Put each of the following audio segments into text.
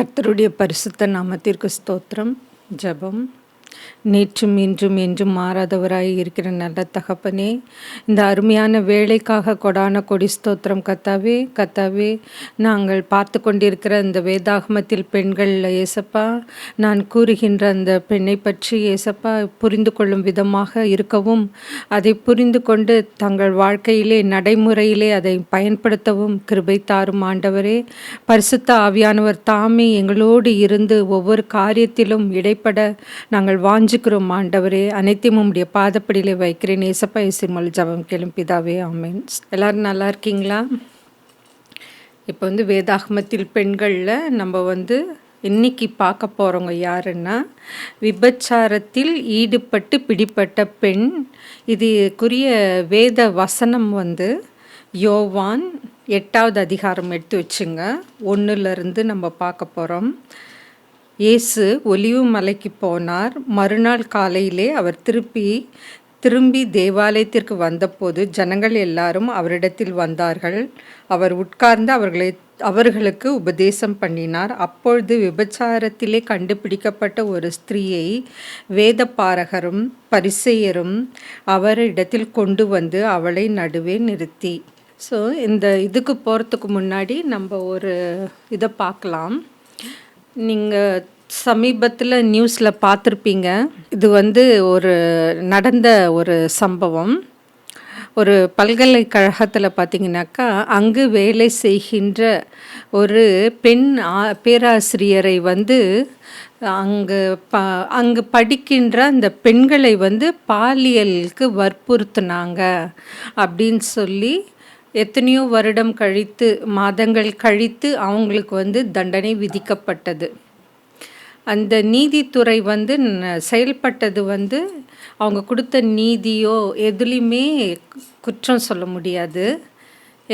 கர்த்தருடைய பரிசுத்த நாமத்திற்கு ஸ்தோத்திரம். ஜெபம். நேற்றும் இன்றும் என்றும் மாறாதவராய் இருக்கிற நல்ல தகப்பனே, இந்த அருமையான வேலைக்காக கொடான கொடி ஸ்தோத்திரம். கத்தாவே, நாங்கள் பார்த்து கொண்டிருக்கிற இந்த வேதாகமத்தில் பெண்கள் ஏசப்பா, நான் கூறுகின்ற அந்த பெண்ணை பற்றி ஏசப்பா புரிந்து கொள்ளும் விதமாக இருக்கவும், அதை புரிந்து கொண்டு தங்கள் வாழ்க்கையிலே நடைமுறையிலே அதை பயன்படுத்தவும் கிருபை தாரும் ஆண்டவரே. பரிசுத்த ஆவியானவர் தாமே எங்களோடு இருந்து ஒவ்வொரு காரியத்திலும் இடைப்பட நாங்கள் வாஞ்சிக்கிறோம் ஆண்டவரே. அனைத்தையும் உம்முடைய பாதப்படியிலே வைக்கிறேன். ஏசப்பா இயேசுவின் ஜெபம் கேளும் பிதாவே, ஆமென். எல்லாரும் நல்லா இருக்கீங்களா? இப்போ வேதாகமத்தில் பெண்களில் நம்ம இன்னைக்கு பார்க்க போகிறவங்க யாருன்னா, விபச்சாரத்தில் ஈடுபட்டு பிடிப்பட்ட பெண். இதுக்குரிய வேத வசனம் யோவான் 8வது அதிகாரம் எடுத்து வச்சுங்க. 1லிருந்து நம்ம பார்க்க போகிறோம். இயேசு ஒலிவு மலைக்கு போனார். மறுநாள் காலையிலே அவர் திரும்பி தேவாலயத்திற்கு வந்தபோது ஜனங்கள் எல்லாரும் அவரிடத்தில் வந்தார்கள். அவர் உட்கார்ந்து அவர்களுக்கு உபதேசம் பண்ணினார். அப்பொழுது விபச்சாரத்திலே கண்டுபிடிக்கப்பட்ட ஒரு ஸ்திரீயை வேதபாரகரும் பரிசேயரும் அவரிடத்தில் கொண்டு வந்து அவளை நடுவே நிறுத்தி. இந்த இதுக்கு போகிறதுக்கு முன்னாடி நம்ம ஒரு இதை பார்க்கலாம். நீங்கள் சமீபத்தில் நியூஸில் பார்த்துருப்பீங்க. இது ஒரு நடந்த ஒரு சம்பவம். ஒரு பல்கலைக்கழகத்தில் பார்த்திங்கனாக்கா, அங்கு வேலை செய்கின்ற ஒரு பெண் பேராசிரியரை அங்கு படிக்கின்ற அந்த பெண்களை பாலியலுக்கு வற்புறுத்தினாங்க அப்படின்னு சொல்லி எத்தனையோ வருடம் கழித்து மாதங்கள் கழித்து அவங்களுக்கு தண்டனை விதிக்கப்பட்டது. அந்த நீதித்துறை செயல்பட்டது அவங்க கொடுத்த நீதியோ எதுலேயுமே குற்றம் சொல்ல முடியாது.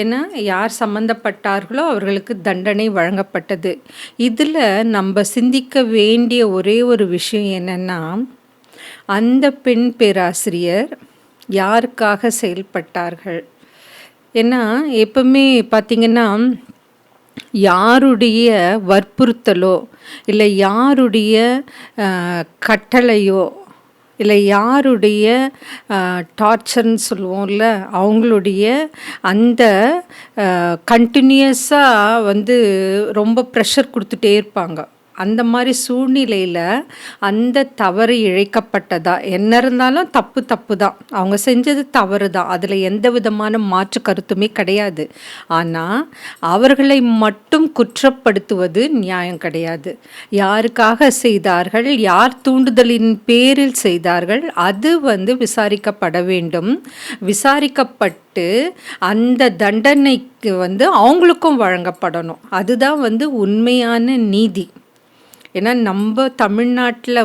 ஏன்னா யார் சம்மந்தப்பட்டார்களோ அவர்களுக்கு தண்டனை வழங்கப்பட்டது. இதில் நம்ம சிந்திக்க வேண்டிய ஒரே ஒரு விஷயம் என்னென்னா, அந்த பெண் பேராசிரியர் யாருக்காக செயல்பட்டார்கள்? ஏன்னா எப்பவுமே பார்த்திங்கன்னா, யாருடைய வற்புறுத்தலோ இல்லை யாருடைய கட்டளையோ இல்லை யாருடைய டார்ச்சர்னு சொல்லுவோம்ல, அவங்களுடைய அந்த கண்டினியூஸாக ரொம்ப ப்ரெஷர் கொடுத்துட்டே இருப்பாங்க. அந்த மாதிரி சூழ்நிலையில் அந்த தவறு இழைக்கப்பட்டதா என்ன இருந்தாலும் தப்பு தான், அவங்க செஞ்சது தவறு தான், அதில் எந்த விதமான மாற்று கருத்துமே கிடையாது. ஆனால் அவர்களை மட்டும் குற்றப்படுத்துவது நியாயம் கிடையாது. யாருக்காக செய்தார்கள், யார் தூண்டுதலின் பேரில் செய்தார்கள், அது விசாரிக்கப்பட வேண்டும். விசாரிக்கப்பட்டு அந்த தண்டனைக்கு அவங்களுக்கும் வழங்கப்படணும். அதுதான் உண்மையான நீதி. ஏன்னா நம்ம தமிழ்நாட்டில்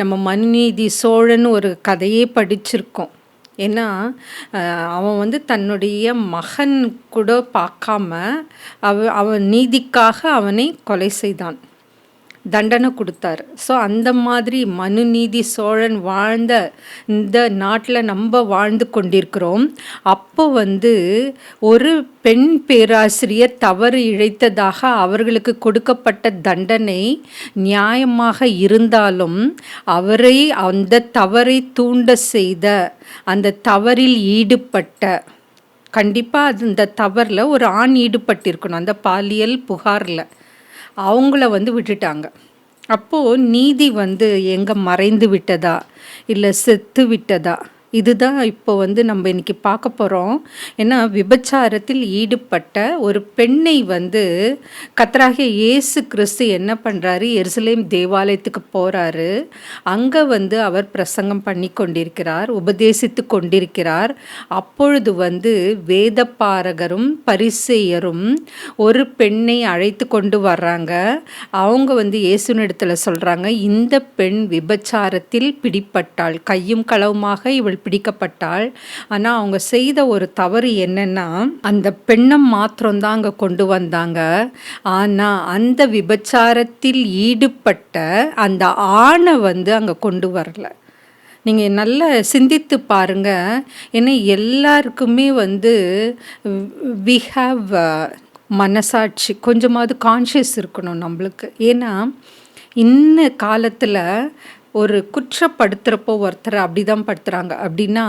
நம்ம மனுநீதி சோழன் ஒரு கதையே படிச்சிருக்கோம். ஏன்னா அவன் தன்னுடைய மகன் கூட பார்க்காம அவன் நீதிக்காக அவனை கொலை செய்தான், தண்டனை கொடுத்தார். அந்த மாதிரி மனுநீதி சோழன் வாழ்ந்த இந்த நாட்டில் நம்ம வாழ்ந்து கொண்டிருக்கிறோம். அப்போ ஒரு பெண் பேராசிரியர் தவறு இழைத்ததாக அவர்களுக்கு கொடுக்கப்பட்ட தண்டனை நியாயமாக இருந்தாலும், அவரை அந்த தவறை தூண்ட செய்த, அந்த தவறில் ஈடுபட்ட, கண்டிப்பாக அந்த தவறில் ஒரு ஆண் ஈடுபட்டிருக்கணும். அந்த பாலியல் புகாரில் அவங்கள விட்டுட்டாங்க. அப்போது நீதி எங்கே மறைந்து விட்டதா இல்லை செத்து விட்டதா? இதுதான் இப்போ நம்ம இன்றைக்கி பார்க்க போகிறோம். ஏன்னா விபச்சாரத்தில் ஈடுபட்ட ஒரு பெண்ணை கர்த்தராகிய இயேசு கிறிஸ்து என்ன பண்ணுறாரு, எருசலேம் தேவாலயத்துக்கு போகிறாரு. அங்கே அவர் பிரசங்கம் பண்ணி கொண்டிருக்கிறார், உபதேசித்து கொண்டிருக்கிறார். அப்பொழுது வேதபாரகரும் பரிசேயரும் ஒரு பெண்ணை அழைத்து கொண்டு வர்றாங்க. அவங்க இயேசுனிடத்தில் சொல்கிறாங்க, இந்த பெண் விபச்சாரத்தில் பிடிப்பட்டாள், கையும் களவுமாக இவள் பிடிக்கப்பட்டாள். ஆனால் அவங்க செய்த ஒரு தவறு என்னன்னா, அந்த பெண்ணை மாத்திரம்தான் அங்கே கொண்டு வந்தாங்க. ஆனால் அந்த விபச்சாரத்தில் ஈடுபட்ட அந்த ஆணை அங்கே கொண்டு வரல. நீங்கள் நல்லா சிந்தித்து பாருங்கள். ஏன்னா எல்லாருக்குமே வி ஹாவ் மனசாட்சி கொஞ்சமாவது கான்ஷியஸ் இருக்கணும் நம்மளுக்கு. ஏன்னா இந்த காலத்தில் ஒரு குற்றப்படுத்துகிறப்போ ஒருத்தரை அப்படி தான் படுத்துகிறாங்க. அப்படின்னா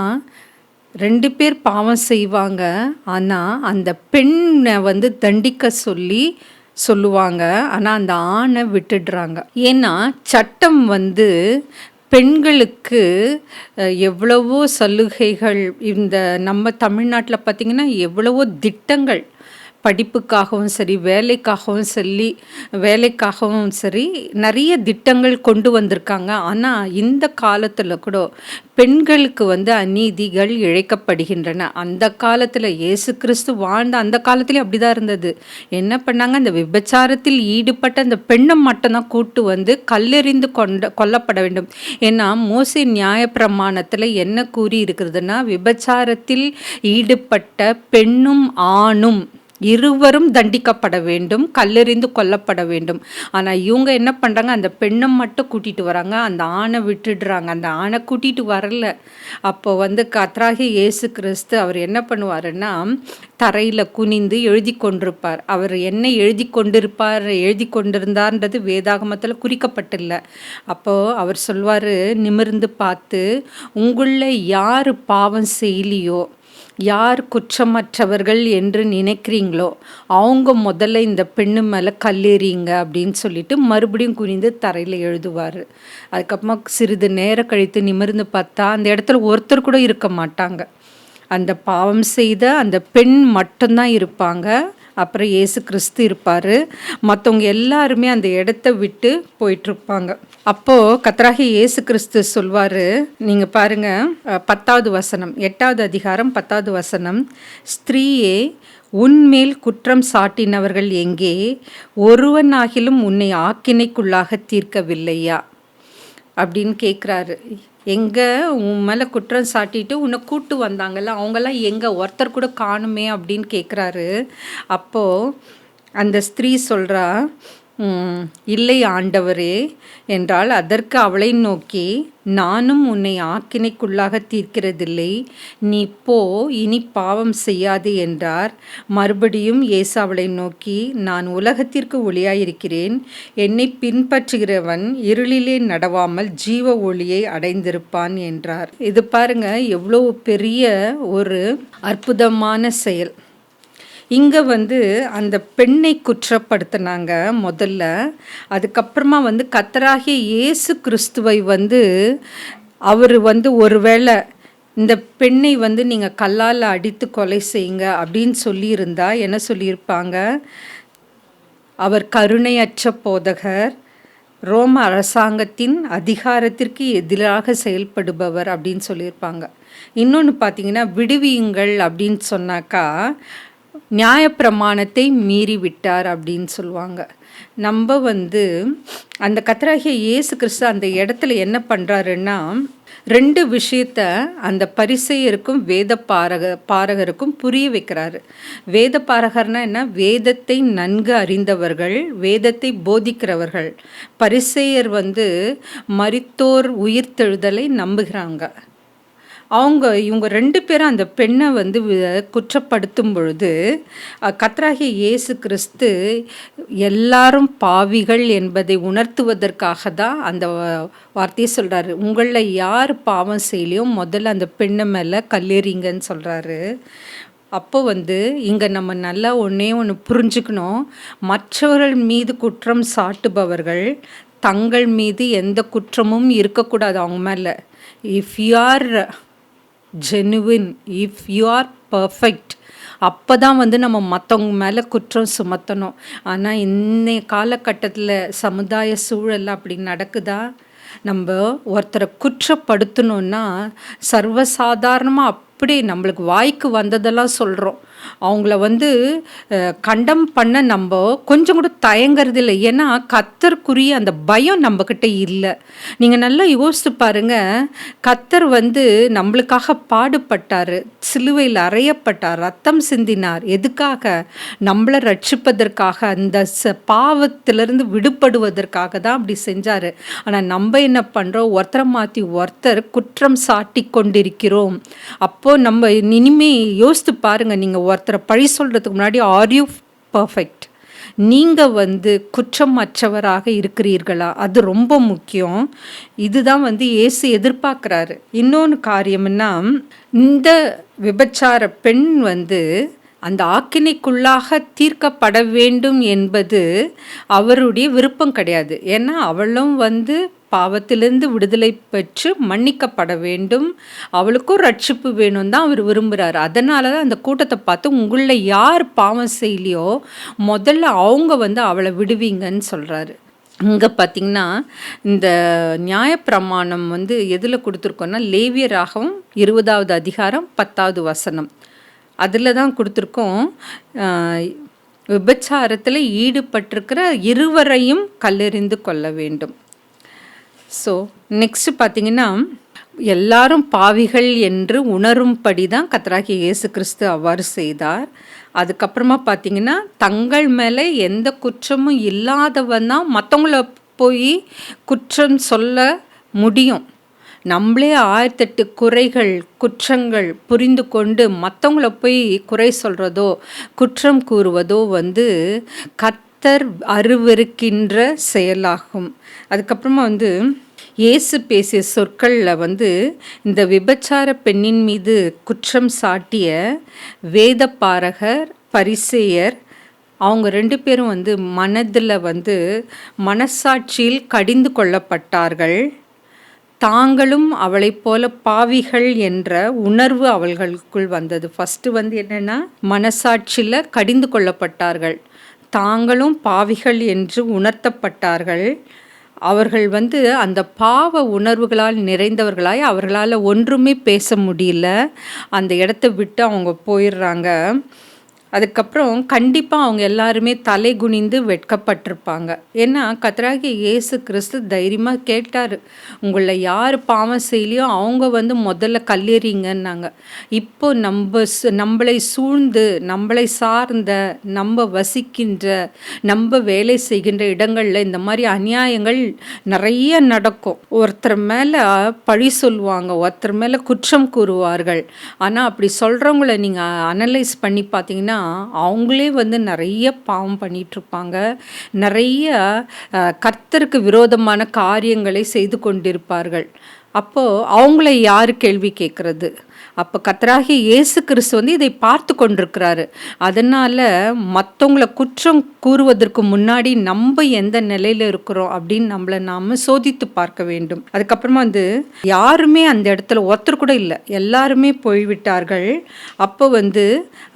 2 பேர் பாவம் செய்வாங்க. ஆனால் அந்த பெண்ணை வந்து தண்டிக்க சொல்லுவாங்க. ஆனால் அந்த ஆணை விட்டுடுறாங்க. ஏன்னா சட்டம் வந்து பெண்களுக்கு எவ்வளவோ சலுகைகள், இந்த நம்ம தமிழ்நாட்டில் பார்த்திங்கன்னா எவ்வளவோ திட்டங்கள், படிப்புக்காகவும் சரி, வேலைக்காகவும் சரி நிறைய திட்டங்கள் கொண்டு வந்திருக்காங்க. ஆனால் இந்த காலத்தில் கூட பெண்களுக்கு வந்து அநீதிகள் இழைக்கப்படுகின்றன. அந்த காலத்தில் இயேசு கிறிஸ்து வாழ்ந்த அந்த காலத்துலேயும் அப்படி தான் இருந்தது. என்ன பண்ணாங்க, அந்த விபச்சாரத்தில் ஈடுபட்ட அந்த பெண்ணை மட்டும்தான் கூட்டு வந்து கல்லெறிந்து கொல்லப்பட வேண்டும். ஏன்னா மோசே நியாயப்பிரமாணத்தில் என்ன கூறி இருக்கிறதுனா, விபச்சாரத்தில் ஈடுபட்ட பெண்ணும் ஆணும் இருவரும் தண்டிக்கப்பட வேண்டும், கல்லெறிந்து கொல்லப்பட வேண்டும். ஆனால் இவங்க என்ன பண்ணுறாங்க, அந்த பெண்ணை மட்டும் கூட்டிகிட்டு வராங்க, அந்த ஆணை விட்டுடுறாங்க. அந்த ஆணை கூட்டிகிட்டு வரல. அப்போ வந்து கர்த்தராகிய இயேசு கிறிஸ்து அவர் என்ன பண்ணுவாருன்னா, தரையில் குனிந்து எழுதி கொண்டிருப்பார். அவர் என்ன எழுதி கொண்டிருந்தார்ன்றது வேதாகமத்தில் குறிக்கப்பட்டில்லை. அப்போது அவர் சொல்வார், நிமிர்ந்து பார்த்து, உங்களில் யார் பாவம் செய்யலையோ, யார் குற்றமற்றவர்கள் என்று நினைக்கிறீங்களோ அவங்க முதல்ல இந்த பெண்ணு மேலே கல்லெறிங்க அப்படின்னு சொல்லிட்டு மறுபடியும் குனிந்து தரையில் எழுதுவார். அதுக்கப்புறமா சிறிது நேரம் கழித்து நிமிர்ந்து பார்த்தா அந்த இடத்துல ஒருத்தர் கூட இருக்க மாட்டாங்க. அந்த பாவம் செய்த அந்த பெண் மட்டும்தான் இருப்பாங்க. அப்புறம் இயேசு கிறிஸ்து இருப்பார். மற்றவங்க எல்லாருமே அந்த இடத்த விட்டு போயிட்டுருப்பாங்க. அப்போது கர்த்தராகிய இயேசு கிறிஸ்து சொல்வார், நீங்கள் பாருங்கள் 10வது வசனம், 8வது அதிகாரம் 10வது வசனம், ஸ்திரீயே உன்மேல் குற்றம் சாட்டினவர்கள் எங்கே? ஒருவனாகிலும் உன்னை ஆக்கினைக்குள்ளாக தீர்க்கவில்லையா அப்படின்னு கேட்குறாரு. எங்கே உன் மேலே குற்றம் சாட்டிட்டு உன்னை கூட்டு வந்தாங்கல்ல, அவங்கெல்லாம் எங்கே, ஒருத்தர் கூட காணுமே அப்படின்னு கேட்குறாரு. அப்போது அந்த ஸ்திரீ சொல்கிறா, இல்லை ஆண்டவரே என்றால், அதற்கு அவளை நோக்கி, நானும் உன்னை ஆக்கினைக்குள்ளாக தீர்க்கிறதில்லை, நீ போ, இனி பாவம் செய்யாது என்றார். மறுபடியும் இயேசு அவளை நோக்கி, நான் உலகத்திற்கு ஒளியாயிருக்கிறேன், என்னை பின்பற்றுகிறவன் இருளிலே நடவாமல் ஜீவ ஒளியை அடைந்திருப்பான் என்றார். இது பாருங்க, எவ்வளோ பெரிய ஒரு அற்புதமான செயல். இங்கே வந்து அந்த பெண்ணை குற்றப்படுத்தினாங்க முதல்ல. அதுக்கப்புறமா வந்து கர்த்தராகிய இயேசு கிறிஸ்துவை வந்து அவர் வந்து ஒருவேளை இந்த பெண்ணை வந்து நீங்கள் கல்லால் அடித்து கொலை செய்யுங்க அப்படின்னு சொல்லியிருந்தா என்ன சொல்லியிருப்பாங்க, அவர் கருணையற்ற போதகர், ரோம அரசாங்கத்தின் அதிகாரத்திற்கு எதிராக செயல்படுபவர் அப்படின்னு சொல்லியிருப்பாங்க. இன்னொன்று பார்த்தீங்கன்னா, விடுவியுங்கள் அப்படின்னு சொன்னாக்கா நியாயப்பிரமாணத்தை மீறி விட்டார் அப்படின்னு சொல்லுவாங்க. நம்ம வந்து அந்த கர்த்தராகிய இயேசு கிறிஸ்து அந்த இடத்துல என்ன பண்ணுறாருன்னா, 2 விஷயத்த அந்த பரிசேயருக்கும் பாரகருக்கும் புரிய வைக்கிறாரு. வேத பாரகர்னா என்ன, வேதத்தை நன்கு அறிந்தவர்கள், வேதத்தை போதிக்கிறவர்கள். பரிசேயர் வந்து மரித்தோர் உயிர்த்தெழுதலை நம்புகிறாங்க. இவங்க 2 பேரும் அந்த பெண்ணை வந்து குற்றப்படுத்தும் பொழுது கர்த்தராகிய இயேசு கிறிஸ்து எல்லாரும் பாவிகள் என்பதை உணர்த்துவதற்காக தான் அந்த வார்த்தையை சொல்கிறாரு. உங்களில் யார் பாவம் செய்யலையோ முதல்ல அந்த பெண்ணை மேலே கல்லெறிங்கன்னு சொல்கிறாரு. அப்போ வந்து இங்கே நம்ம நல்லா ஒன்று புரிஞ்சுக்கணும், மற்றவர்கள் மீது குற்றம் சாட்டுபவர்கள் தங்கள் மீது எந்த குற்றமும் இருக்கக்கூடாது அவங்க மேலே. If you are genuine, if you are perfect, அப்போ தான் வந்து நம்ம மற்றவங்க மேலே குற்றம் சுமத்தணும். ஆனால் இந்த காலகட்டத்தில் சமுதாய சூழல் அப்படி நடக்குதா? நம்ம ஒருத்தரை குற்றப்படுத்தணுன்னா சர்வசாதாரணமாக அப்படியே நம்மளுக்கு வாய்க்கு வந்ததெல்லாம் சொல்கிறோம். அவங்கள வந்து கண்டம் பண்ண நம்ம கொஞ்சம் கூட தயங்கிறது இல்லை. ஏன்னா கர்த்தருக்குரிய அந்த பயம் நம்மக்கிட்ட இல்லை. நீங்கள் நல்லா யோசித்து பாருங்கள், கர்த்தர் வந்து நம்மளுக்காக பாடுபட்டார், சிலுவையில் அறையப்பட்டார், ரத்தம் சிந்தினார். எதுக்காக? நம்மளை ரட்சிப்பதற்காக, அந்த பாவத்திலிருந்து விடுபடுவதற்காக தான் அப்படி செஞ்சார். ஆனால் நம்ம என்ன பண்ணுறோம், ஒருத்தரை மாற்றி ஒருத்தர் குற்றம் சாட்டி கொண்டிருக்கிறோம். அப்போது நம்ம இனிமே யோசித்து பாருங்கள், நீங்கள் ஒருத்தரை பழி சொல்கிறதுக்கு முன்னாடி, ஆர் யூ பர்ஃபெக்ட். நீங்கள் குற்றமற்றவராக இருக்கிறீர்களா? அது ரொம்ப முக்கியம். இதுதான் இயேசு எதிர்பார்க்குறாரு. இன்னொன்று காரியம்னா, இந்த விபச்சார பெண் அந்த ஆக்கினைக்குள்ளாக தீர்க்கப்பட வேண்டும் என்பது அவருடைய விருப்பம் கிடையாது. ஏன்னா அவளும் பாவத்திலிருந்து விடுதலை பெற்று மன்னிக்கப்பட வேண்டும், அவளுக்கும் ரட்சிப்பு வேணும் தான் அவர் விரும்புகிறார். அதனால தான் அந்த கூட்டத்தை பார்த்து, உங்களில் யார் பாவம் செய்யலையோ முதல்ல அவங்க அவளை விடுவீங்கன்னு சொல்கிறாரு. இங்கே பார்த்திங்கன்னா, இந்த நியாயப்பிரமாணம் எதில் கொடுத்துருக்கோன்னா, லேவியராகவும் 20வது அதிகாரம் 10வது வசனம் அதில் தான் கொடுத்துருக்கோம். விபச்சாரத்தில் ஈடுபட்டிருக்கிற இருவரையும் கல்லெறிந்து கொள்ள வேண்டும். ஸோ நெக்ஸ்ட் பார்த்திங்கன்னா, எல்லாரும் பாவிகள் என்று உணரும்படி தான் கர்த்தராகிய இயேசு கிறிஸ்து அவ்வாறு செய்தார். அதுக்கப்புறமா பார்த்திங்கன்னா, தங்கள் மேலே எந்த குற்றமும் இல்லாதவன் தான் மற்றவங்கள போய் குற்றம் சொல்ல முடியும். நம்மளே 1008 குறைகள் குற்றங்கள் புரிந்து கொண்டு மற்றவங்கள போய் குறை சொல்கிறதோ குற்றம் கூறுவதோ கர்த்தர் அருவருக்கின்ற செயலாகும். அதுக்கப்புறமா இயேசு பேசிய சொற்களில் இந்த விபச்சார பெண்ணின் மீது குற்றம் சாட்டிய வேதபாரகர் பரிசேயர் அவங்க 2 பேரும் மனதில் மனசாட்சியில் கடிந்து கொள்ளப்பட்டார்கள். தாங்களும் அவளைப் போல பாவிகள் என்ற உணர்வு அவர்களுக்குள் வந்தது. ஃபஸ்ட்டு என்னென்னா, மனசாட்சியில் கடிந்து கொள்ளப்பட்டார்கள், தாங்களும் பாவிகள் என்று உணர்த்தப்பட்டார்கள். அவர்கள் அந்த பாவ உணர்வுகளால் நிறைந்தவர்களாய் அவர்களால் ஒன்றுமே பேச முடியல. அந்த இடத்த விட்டு அவங்க போயிடுறாங்க. அதுக்கப்புறம் கண்டிப்பாக அவங்க எல்லாருமே தலை குனிந்து வெட்கப்பட்டிருப்பாங்க. ஏன்னா கர்த்தராகிய இயேசு கிறிஸ்து தைரியமாக கேட்டார், உங்களை யார் பாவம் செய்யலையோ அவங்க முதல்ல கல்லெறிங்கன்னாங்க. இப்போ நம்மளை சூழ்ந்து நம்மளை சார்ந்த நம்ம வசிக்கின்ற நம்ம வேலை செய்கின்ற இடங்களில் இந்த மாதிரி அநியாயங்கள் நிறைய நடக்கும். ஒருத்தர் மேலே பழி சொல்லுவாங்க, ஒருத்தர் மேலே குற்றம் கூறுவார்கள். ஆனால் அப்படி சொல்கிறவங்கள நீங்கள் அனலைஸ் பண்ணி பார்த்தீங்கன்னா அவங்களே நிறைய பாவம் பண்ணிகிட்ருப்பாங்க, நிறைய கர்த்தருக்கு விரோதமான காரியங்களை செய்து கொண்டிருப்பார்கள். அப்போது அவங்கள யார் கேள்வி கேட்குறது? அப்போ கர்த்தராகிய இயேசு கிறிஸ்து இதை பார்த்து கொண்டிருக்கிறாரு. அதனால் மற்றவங்கள குற்றம் கூறுவதற்கு முன்னாடி நம்ம எந்த நிலையில் இருக்கிறோம் அப்படின்னு நம்மளை நாம் சோதித்து பார்க்க வேண்டும். அதுக்கப்புறமா யாருமே அந்த இடத்துல ஒருத்தர் கூட இல்லை, எல்லாருமே போய்விட்டார்கள். அப்போ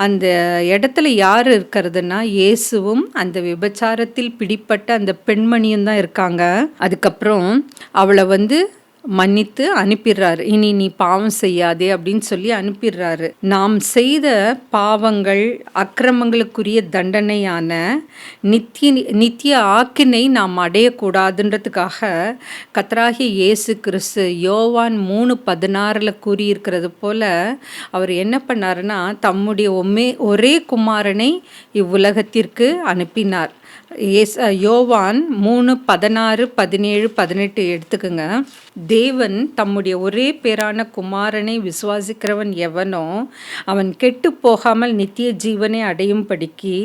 அந்த இடத்துல யார் இருக்கிறதுனா இயேசுவும் அந்த விபச்சாரத்தில் பிடிப்பட்ட அந்த பெண்மணியும் தான் இருக்காங்க. அதுக்கப்புறம் அவளை மன்னித்து அனுப்பிடுறாரு. இனி நீ பாவம் செய்யாதே அப்படின்னு சொல்லி அனுப்பிடுறாரு. நாம் செய்த பாவங்கள் அக்கிரமங்களுக்குரிய தண்டனையான நித்திய ஆக்கினை நாம் அடையக்கூடாதுன்றதுக்காக கர்த்தராகிய இயேசு கிறிஸ்து யோவான் 3:16 கூறியிருக்கிறது போல அவர் என்ன பண்ணாருன்னா, தம்முடைய ஒரே குமாரனை இவ்வுலகத்திற்கு அனுப்பினார். யோவான் 3:16, 17, 18 எடுத்துக்கோங்க. தேவன் தம்முடைய ஒரே பேரான குமாரனை விசுவாசிக்கிறவன் எவனோ அவன் கெட்டு போகாமல் நித்திய ஜீவனை அடையும்படிக்கு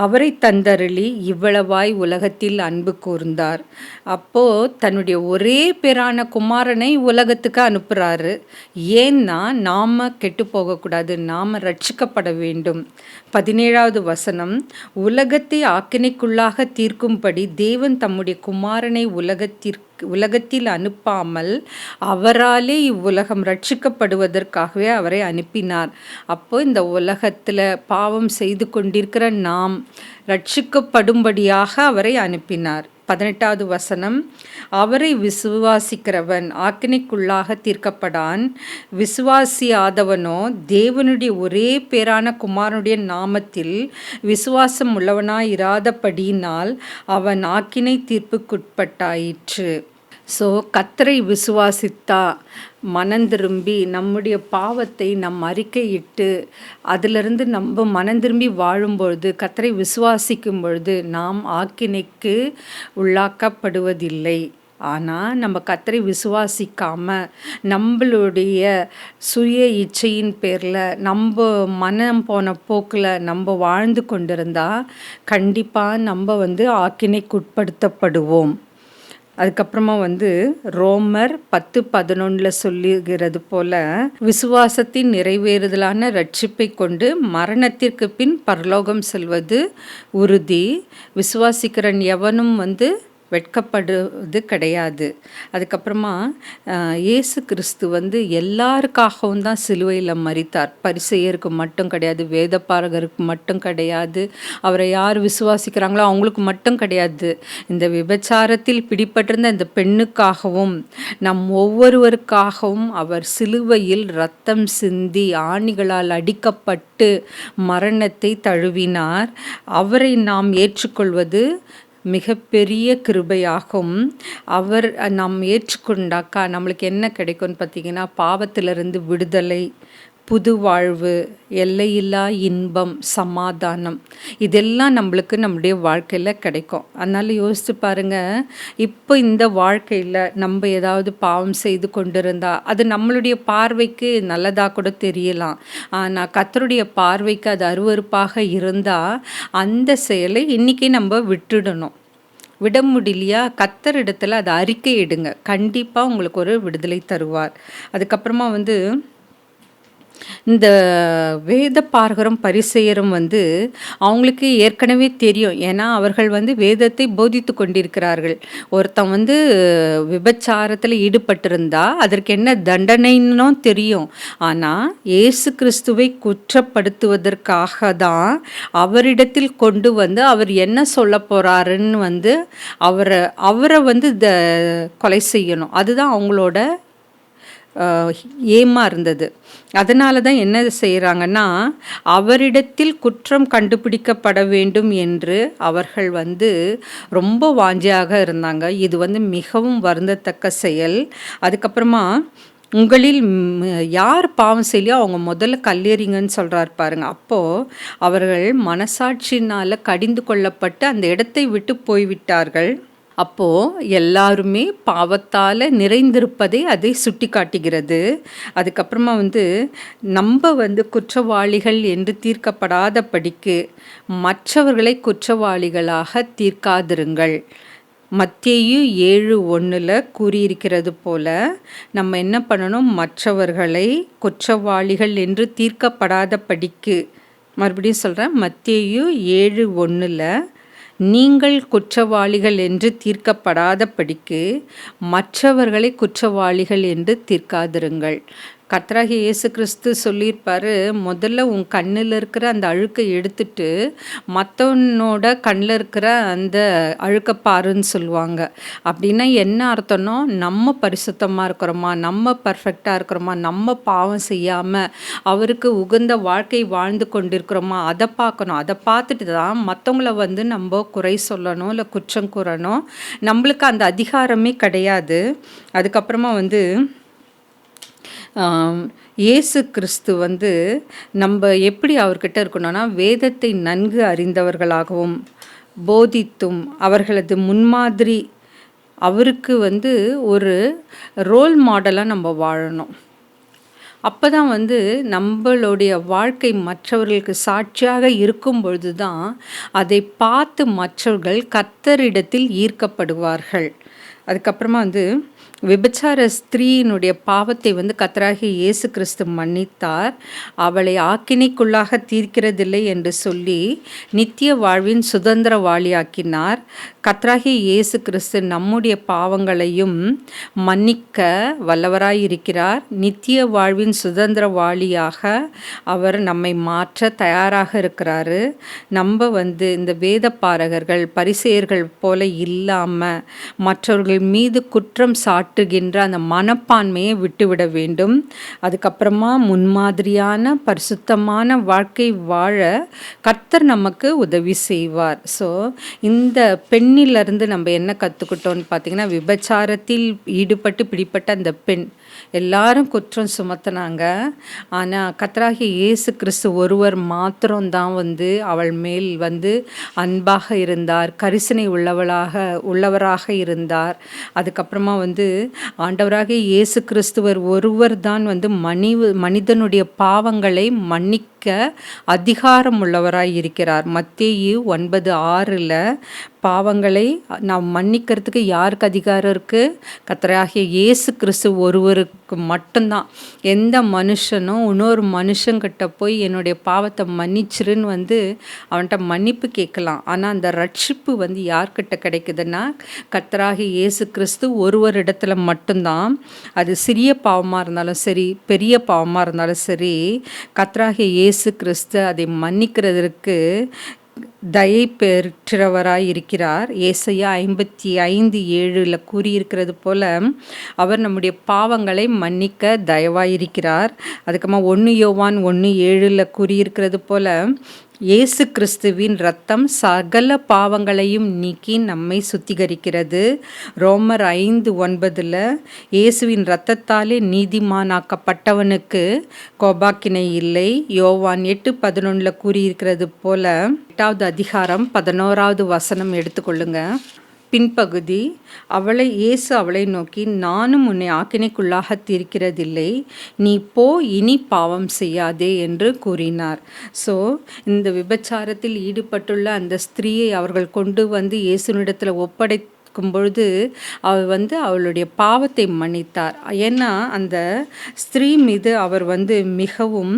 அவரை தந்தருளி இவ்வளவாய் உலகத்தில் அன்பு கூர்ந்தார். அப்போது தன்னுடைய ஒரே பேரான குமாரனை உலகத்துக்கு அனுப்புகிறாரு. ஏன்னா நாம் கெட்டு போகக்கூடாது, நாம் ரட்சிக்கப்பட வேண்டும். 17வது வசனம், உலகத்தை ஆக்கினைக்குள்ளாக தீர்க்கும்படி தேவன் தம்முடைய குமாரனை உலகத்தில் அனுப்பாமல் அவராலே இவ்வுலகம் ரட்சிக்கப்படுவதற்காகவே அவரை அனுப்பினார். அப்போ இந்த உலகத்தில் பாவம் செய்து கொண்டிருக்கிற நாம் ரட்சிக்கப்படும்படியாக அவரை அனுப்பினார். 18வது வசனம், அவரை விசுவாசிக்கிறவன் ஆக்கினைக்குள்ளாக தீர்க்கப்படான், விசுவாசியாதவனோ தேவனுடைய ஒரே பேரான குமாரனுடைய நாமத்தில் விசுவாசம் உள்ளவனாய் இராதபடியினால் அவன் ஆக்கினை தீர்ப்புக்குட்பட்டாயிற்று. ஸோ கர்த்தரை விசுவாசித்தா மனந்திரும்பி நம்முடைய பாவத்தை அறிக்கையிட்டு அதிலிருந்து நம்ம மனந்திரும்பி வாழும்பொழுது, கர்த்தரை விசுவாசிக்கும் பொழுது நாம் ஆக்கினைக்கு உள்ளாக்கப்படுவதில்லை. ஆனால் நம்ம கர்த்தரை விசுவாசிக்காம நம்மளுடைய சுய இச்சையின் பேரில் நம்ம மனம் போன போக்கில் நம்ம வாழ்ந்து கொண்டிருந்தா கண்டிப்பாக நம்ம ஆக்கினைக்குட்படுத்தப்படுவோம். அதுக்கப்புறமா ரோமர் 10:11 சொல்லுகிறது போல, விசுவாசத்தின் நிறைவேறுதலான ரட்சிப்பை கொண்டு மரணத்திற்கு பின் பரலோகம் செல்வது உறுதி. விசுவாசிக்கிறன் எவனும் வெட்கப்படுவது கிடையாது. அதுக்கப்புறமா இயேசு கிறிஸ்து எல்லாருக்காகவும் தான் சிலுவையில் மரித்தார். பரிசேயருக்கு மட்டும் கிடையாது, வேதபாரகருக்கு மட்டும் கிடையாது, அவரை யார் விசுவாசிக்கிறாங்களோ அவங்களுக்கு மட்டும் கிடையாது. இந்த விபச்சாரத்தில் பிடிபட்டிருந்த இந்த பெண்ணுக்காகவும் நம் ஒவ்வொருவருக்காகவும் அவர் சிலுவையில் இரத்தம் சிந்தி ஆணிகளால் அடிக்கப்பட்டு மரணத்தை தழுவினார். அவரை நாம் ஏற்றுக்கொள்வது மிகப்பெரிய கிருபையாகும். அவர் நாம் ஏற்றுக்கொண்டாக்கா நம்மளுக்கு என்ன கிடைக்கும்னு பார்த்திங்கன்னா, பாவத்திலிருந்து விடுதலை, புது வாழ்வு, எல்லையில்லா இன்பம், சமாதானம், இதெல்லாம் நம்மளுடைய வாழ்க்கையில் கிடைக்கும். அதனால் யோசித்து பாருங்கள், இப்போ இந்த வாழ்க்கையில் நம்ம ஏதாவது பாவம் செய்து கொண்டிருந்தா அது நம்மளுடைய பார்வைக்கு நல்லதாக கூட தெரியலாம். ஆனால் கர்த்தருடைய பார்வைக்கு அது அருவருப்பாக இருந்தால் அந்த செயலை இன்றைக்கி நம்ம விட்டுடணும். விட முடியலையா, கர்த்தரிடத்தில் அதை அறிக்கையிடுங்க. கண்டிப்பாக உங்களுக்கு ஒரு விடுதலை தருவார். அதுக்கப்புறமா இந்த வேத பார்கரும் பரிசேயரும் அவங்களுக்கு ஏற்கனவே தெரியும். ஏன்னா அவர்கள் வேதத்தை போதித்து கொண்டிருக்கிறார்கள். ஒருத்தன் விபச்சாரத்தில் ஈடுபட்டிருந்தா அதற்கு என்ன தண்டனைன்னும் தெரியும். ஆனால் இயேசு கிறிஸ்துவை குற்றப்படுத்துவதற்காக தான் அவரிடத்தில் கொண்டு அவர் என்ன சொல்ல போகிறாருன்னு அவரை கொலை செய்யணும். அதுதான் அவங்களோட ஏமா இருந்தது. அதனால தான் என்ன செய்கிறாங்கன்னா, அவரிடத்தில் குற்றம் கண்டுபிடிக்கப்பட வேண்டும் என்று அவர்கள் ரொம்ப வாஞ்சியாக இருந்தாங்க. இது மிகவும் வருந்தத்தக்க செயல். அதுக்கப்புறமா உங்களில் யார் பாவம் செய்யலையோ அவங்க முதல்ல கல்லெறிங்கன்னு சொல்கிறார் பாருங்க. அப்போது அவர்கள் மனசாட்சினால் கடிந்து கொள்ளப்பட்டு அந்த இடத்தை விட்டு போய்விட்டார்கள். அப்போது எல்லாருமே பாவத்தால் நிறைந்திருப்பதை அதை சுட்டி காட்டுகிறது. அதுக்கப்புறமா நம்ம குற்றவாளிகள் என்று தீர்க்கப்படாத படிக்கு மற்றவர்களை குற்றவாளிகளாக தீர்க்காதிருங்கள். மத்தேயு 7:1 கூறியிருக்கிறது போல நம்ம என்ன பண்ணணும், மற்றவர்களை குற்றவாளிகள் என்று தீர்க்கப்படாத படிக்கு, மறுபடியும் சொல்கிறேன், மத்தேயு 7:1 நீங்கள் குற்றவாளிகள் என்று தீர்க்கப்படாத படிக்கு மற்றவர்களை குற்றவாளிகள் என்று தீர்க்காதிருங்கள். கர்த்தராகிய இயேசு கிறிஸ்து சொல்லியிருப்பார், முதல்ல உன் கண்ணில் இருக்கிற அந்த அழுக்கை எடுத்துட்டு மற்றவனோட கண்ணில் இருக்கிற அந்த அழுக்கை பாருன்னு சொல்லுவாங்க. அப்படின்னா என்ன அர்த்தம்னா, நம்ம பரிசுத்தமாக இருக்கிறோமா, நம்ம பர்ஃபெக்டாக இருக்கிறோமா, நம்ம பாவம் செய்யாமல் அவருக்கு உகந்த வாழ்க்கை வாழ்ந்து கொண்டிருக்கிறோமா அதை பார்க்கணும். அதை பார்த்துட்டு தான் மற்றவங்கள நம்ம குறை சொல்லணும், இல்லை குற்றம் கூறணும். நம்மளுக்கு அந்த அதிகாரமே கிடையாது. அதுக்கப்புறமா இயேசு கிறிஸ்து நம்ம எப்படி அவர்கிட்ட இருக்கணும்னா, வேதத்தை நன்கு அறிந்தவர்களாகவும் போதித்தும் அவர்களது முன்மாதிரி அவருக்கு ஒரு ரோல் மாடலாக நம்ம வாழணும். அப்போ தான் நம்மளுடைய வாழ்க்கை மற்றவர்களுக்கு சாட்சியாக இருக்கும் பொழுது தான் அதை பார்த்து மற்றவர்கள் கர்த்தரிடத்தில் ஈர்க்கப்படுவார்கள். அதுக்கப்புறமா விபச்சார ஸ்திரீயினுடைய பாவத்தை கர்த்தராகிய இயேசு கிறிஸ்து மன்னித்தார். அவளை ஆக்கினைக்குள்ளாக தீர்க்கிறதில்லை என்று சொல்லி நித்திய வாழ்வின் சுதந்திரவாளியாக்கினார். கர்த்தராகிய இயேசு கிறிஸ்து நம்முடைய பாவங்களையும் மன்னிக்க வல்லவராயிருக்கிறார். நித்திய வாழ்வின் சுதந்திரவாளியாக அவர் நம்மை மாற்ற தயாராக இருக்கிறாரு. நம்ம இந்த வேத பாரகர்கள் பரிசேயர்கள் போல இல்லாமல் மற்றவர்கள் மீது குற்றம் சாட்டி காட்டுகின்ற அந்த மனப்பான்மையை விட்டுவிட வேண்டும். அதுக்கப்புறமா முன்மாதிரியான பரிசுத்தமான வாழ்க்கை வாழ கர்த்தர் நமக்கு உதவி செய்வார். ஸோ இந்த பெண்ணிலிருந்து நம்ம என்ன கற்றுக்கிட்டோன்னு பார்த்தீங்கன்னா, விபச்சாரத்தில் ஈடுபட்டு பிடிப்பட்ட அந்த பெண் எல்லாரும் குற்றம் சுமத்தினாங்க. ஆனால் கர்த்தராகிய இயேசு கிறிஸ்து ஒருவர் மாத்திரம்தான் அவள் மேல் அன்பாக இருந்தார், கரிசனை உள்ளவராக இருந்தார். அதுக்கப்புறமா ஆண்டவராகிய இயேசு கிறிஸ்துவர் ஒருவர் தான் மனிதனுடைய பாவங்களை மன்னிக்க அதிகாரம் உள்ளவராய் இருக்கிறார். மத்தேயு 9:6 பாவங்களை நாம் மன்னிக்கிறதுக்கு யாருக்கு அதிகாரம் இருக்குது? கர்த்தராகிய இயேசு கிறிஸ்து ஒருவருக்கு மட்டும்தான். எந்த மனுஷனும் இன்னொரு மனுஷங்கிட்ட போய் என்னுடைய பாவத்தை மன்னிச்சிருன்னு அவன்கிட்ட மன்னிப்பு கேட்கலாம். ஆனால் அந்த ரட்சிப்பு யார்கிட்ட கிடைக்குதுன்னா கர்த்தராகிய இயேசு கிறிஸ்து ஒருவரிடத்துல மட்டும்தான். அது சிறிய பாவமாக இருந்தாலும் சரி, பெரிய பாவமாக இருந்தாலும் சரி, கர்த்தராகிய இயேசு கிறிஸ்து அதை மன்னிக்கிறதற்கு தயை பெற்றவராய் இருக்கிறார். ஏசாயா 55:7 கூறியிருக்கிறது போல அவர் நம்முடைய பாவங்களை மன்னிக்க தயவாயிருக்கிறார். அதுக்கப்புறமா 1 யோவான் 1:7 கூறியிருக்கிறது போல இயேசு கிறிஸ்துவின் இரத்தம் சகல பாவங்களையும் நீக்கி நம்மை சுத்திகரிக்கிறது. ரோமர் 5:9 இயேசுவின் இரத்தத்தாலே நீதிமானாக்கப்பட்டவனுக்கு கோபாக்கினை இல்லை. யோவான் 8:11 கூறியிருக்கிறது போல 8வது அதிகாரம் 11வது வசனம் எடுத்துக்கொள்ளுங்க. பின்பகுதி, இயேசு அவளை நோக்கி, நானும் உன்னை ஆக்கினைக்குள்ளாக தீர்க்கிறதில்லை, நீ போ, இனி பாவம் செய்யாதே என்று கூறினார். ஸோ இந்த விபச்சாரத்தில் ஈடுபட்டுள்ள அந்த ஸ்திரீயை அவர்கள் கொண்டு இயேசுனிடத்தில் பொழுது அவள் அவளுடைய பாவத்தை மன்னித்தார். ஏன்னா அந்த ஸ்திரீ மீது அவர் மிகவும்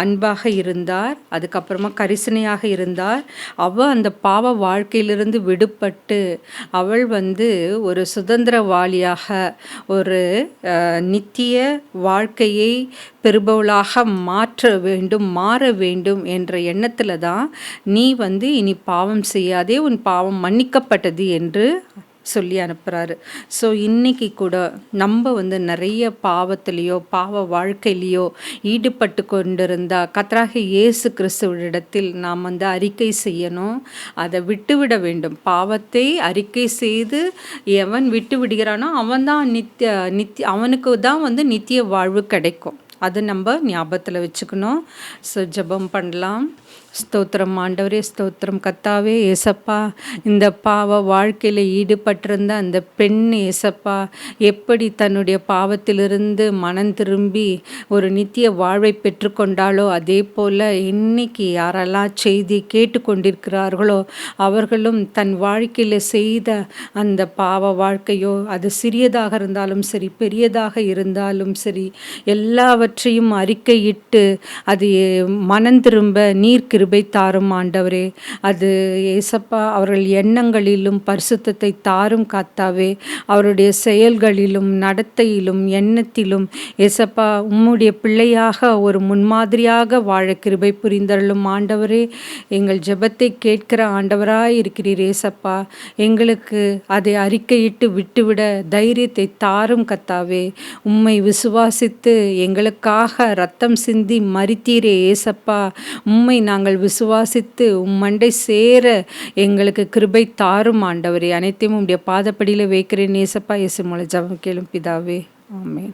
அன்பாக இருந்தார். அதுக்கப்புறமா கரிசனையாக இருந்தார். அவள் அந்த பாவ வாழ்க்கையிலிருந்து விடுபட்டு அவள் ஒரு சுதந்திரவாளியாக ஒரு நித்திய வாழ்க்கையை பெறுபவளாக மாற வேண்டும் என்ற எண்ணத்தில் தான் நீ இனி பாவம் செய்யாதே, உன் பாவம் மன்னிக்கப்பட்டது என்று சொல்லி அனுப்புகிறாரு. ஸோ இன்றைக்கி கூட நம்ம நிறைய பாவத்திலேயோ பாவ வாழ்க்கையிலையோ ஈடுபட்டு கொண்டிருந்தால் கர்த்தராகிய இயேசு கிறிஸ்துவிடத்தில் நாம் அறிக்கை செய்யணும். அதை விட்டுவிட வேண்டும். பாவத்தை அறிக்கை செய்து எவன் விட்டு விடுகிறானோ அவன்தான் அவனுக்கு தான் நித்திய வாழ்வு கிடைக்கும். அது நம்ம ஞாபகத்தில் வச்சுக்கணும். ஸோ ஜெபம் பண்ணலாம். ஸ்தோத்திரம் ஆண்டவரே, ஸ்தோத்திரம் கர்த்தாவே. ஏசப்பா, இந்த பாவ வாழ்க்கையில் ஈடுபட்டிருந்த அந்த பெண் ஏசப்பா எப்படி தன்னுடைய பாவத்திலிருந்து மனம் திரும்பி ஒரு நித்திய வாழ்வை பெற்றுக்கொண்டாலோ அதே போல் இன்னைக்கு யாரெல்லாம் செய்தி கேட்டுக்கொண்டிருக்கிறார்களோ அவர்களும் தன் வாழ்க்கையில் செய்த அந்த பாவ வாழ்க்கையோ அது சிறியதாக இருந்தாலும் சரி, பெரியதாக இருந்தாலும் சரி, எல்லாவற்றையும் அறிக்கையிட்டு அது மனம் திரும்ப நீர் கிருபை தாரும் ஆண்டவரே. அது ஏசப்பா அவர்கள் எண்ணங்களிலும் பரிசுத்தத்தை தாரும் கர்த்தாவே. அவருடைய செயல்களிலும் நடத்தையிலும் எண்ணத்திலும் ஏசப்பா உம்முடைய பிள்ளையாக ஒரு முன்மாதிரியாக வாழ கிருபை புரிந்தருளும் ஆண்டவரே. எங்கள் ஜெபத்தை கேட்கிற ஆண்டவராய் இருக்கிறீர் ஏசப்பா. எங்களுக்கு அதை அறிக்கையிட்டு விட்டுவிட தைரியத்தை தாரும் கர்த்தாவே. உம்மை விசுவாசித்து எங்களுக்காக ரத்தம் சிந்தி மரித்தீரே ஏசப்பா. உம்மை நாங்கள் விசுவாசித்து உம்மண்டை சேர எங்களுக்கு கிருபை தாரும் ஆண்டவரே. அனைத்தையும் உம்முடைய பாதப்படியில் வைக்கிறேன் ஏசப்பா. இயேசு மூலம் ஜெபம் கேளும் பிதாவே. ஆமென்.